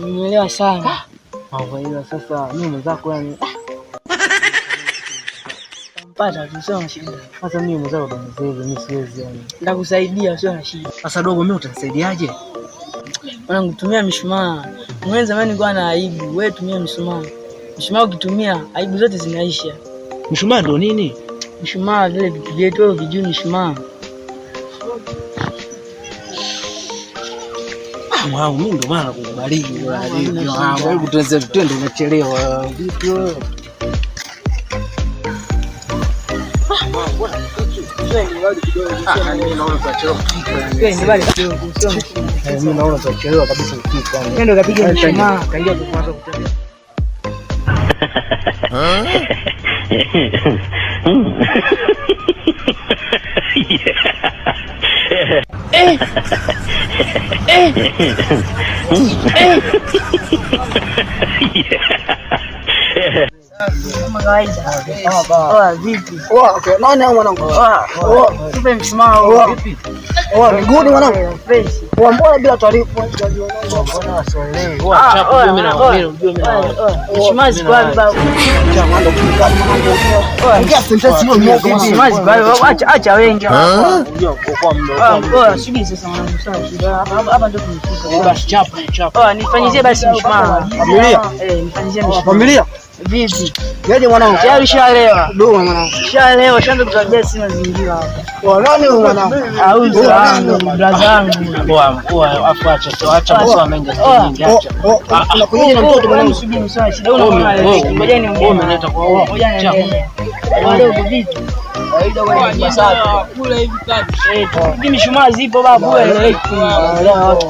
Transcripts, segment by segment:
Nimeelewa sana. Kwa hiyo sasa mimi mwenzako yani mpata tusome shida. Sasa mimi mwenzako ndo mimi siwezi yani. Nitakusaidia usio na shida. Sasa dogo mimi utanisaidiaje? Mwanangu tumia mishumaa. Mwenza zamani nilikuwa na aibu, wewe tumia mishumaa. Mishumaa ukitumia aibu zote zinaisha. Mishumaa ndo nini? Mishumaa vile vitu vyetu vijui mishumaa. Mwanangu mimi ndo maana kukubariki wewe. Hebu twende umechelewa. Vipi wewe? Mimi naona tutachelewa kabisa kufika. Nenda kapige mshumaa, kaingia kuanza kutembea. Kama kawaida. Vipi? Okay, nani mwanangu? Tupe mshumaa vipi? Miguuni mwanangu. Fresh. Mbona bila taarifa? Mbona wasielewi? Chapu mimi na wewe unajua mimi na mshumaa ziko wapi baba? Acha wengi. Subiri sasa mwanangu sawa. Hapa ndio tumefika. Basi chapu. Nifanyizie basi mshumaa. Familia? Nifanyizie mshumaa. Familia? Vipi? Yaani mwanangu, tayari shaelewa. Dogo mwanangu. Shaelewa, shanza tutajia si mazingira hapa. Nani mwanangu? Auza wangu, brother wangu. Poa, acha mswa mengi nyingi acha. Unakuja na mtoto mwanangu. Subiri mswa shida. Ngoja ni umeleta kwa wao. Ngoja ni wadogo vipi? Kawaida kwa masafa. Kula hivi kati. Hivi mishumaa zipo babu wewe.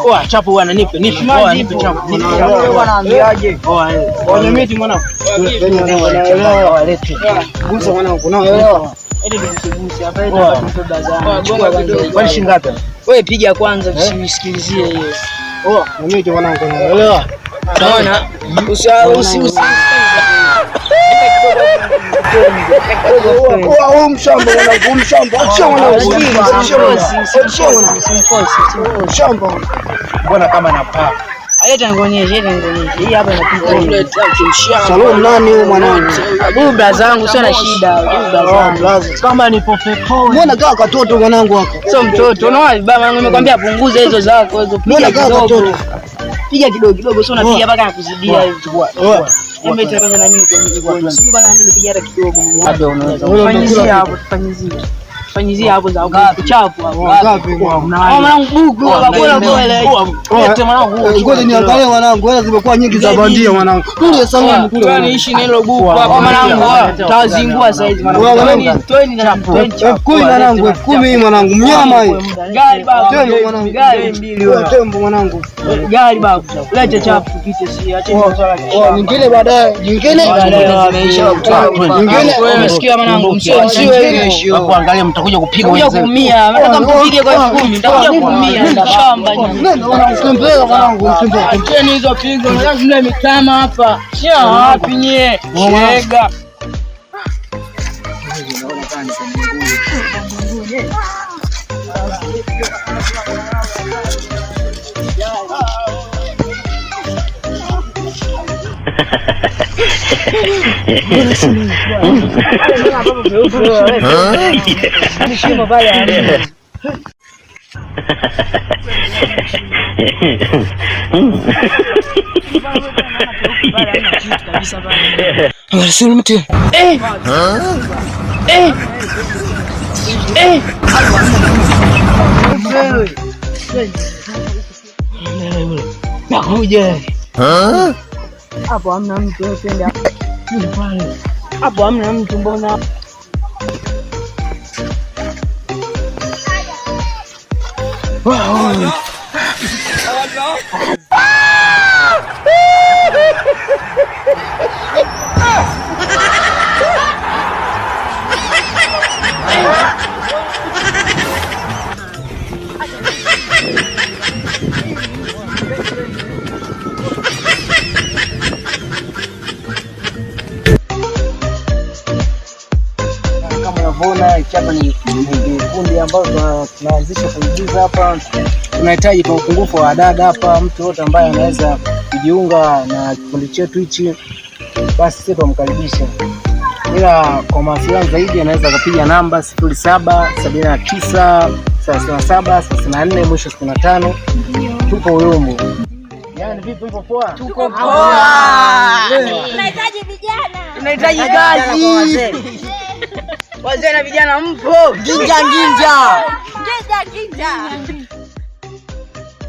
Poa, chapo bwana nipe. Mishumaa zipo. Wewe anaambiaje? Poa, miti mwanangu. Walete. Gusa mwanangu, unaelewa? Ile ndio msigusi hapa ile ndio baza. Kwani shilingi ngapi? Wewe piga kwanza usisikilizie hiyo. Mimi mwanangu, unaelewa? Unaona? Mshamba mwanangu, mshamba. Acha mwanangu. Mshamba. Mbona kama napaa? Aleta ngonyeshe. Hii hapa inapita. Salon nani huyu mwanangu? Huyu brother wangu sio na shida. Huyu brother. Kama ni popepo. Mbona kama katoto mwanangu wako? Sio mtoto. Unaona baba wangu nimekwambia punguza hizo zako hizo. Mbona kama katoto? Piga kidogo sio unapiga mpaka nakuzidia hivi. Hebu itaanza na mimi kwa sisi bwana mimi nipigia hata kidogo. Labda unaweza. Fanyizia hapo fanyizia hapo za kuchapu hapo. Ngapi mwanangu? Mwanangu buku bora bora. Wote mwanangu. Ngoja niangalie mwanangu. Hela zimekuwa nyingi za bandia mwanangu. Kule salamu kule. Kwani ishi nilo buku hapo mwanangu. Tawazingua saizi mwanangu. Toeni na kumi mwanangu. 10 mwanangu. Mnyama hii. Gari babu. Tembo mwanangu. Gari mbili wewe. Tembo mwanangu. Gari babu. Leta chapu tupite si acha nyingine baadaye. Nyingine zimeisha kutoka. Nyingine umesikia mwanangu. Sio hiyo. Hapo angalia mtakuja kupiga wewe. Kuumia. Nataka mpige kwa 10. Nitakuja kuumia shamba. Mtembea mwanangu, mtembea. Acheni hizo pigo. Lazima mitama hapa. Sio wapi nyie? Shega. Hapo hamna mtu twende hapo hamna mtu mbona Hapa ni kundi ambao tunaanzisha kuigiza hapa. Tunahitaji kwa upungufu wa dada hapa, mtu yote ambaye anaweza kujiunga na kikundi chetu hichi, basi sisi tumkaribisha. Ila kwa mawasiliano zaidi anaweza kupiga namba 0779 37 34 mwisho 65. Tupo Uyumbu. Yaani vipi, mpo poa? Tuko poa. Tunahitaji vijana. Tunahitaji kazi. Wazee na vijana mpo? Ginja. Ginja.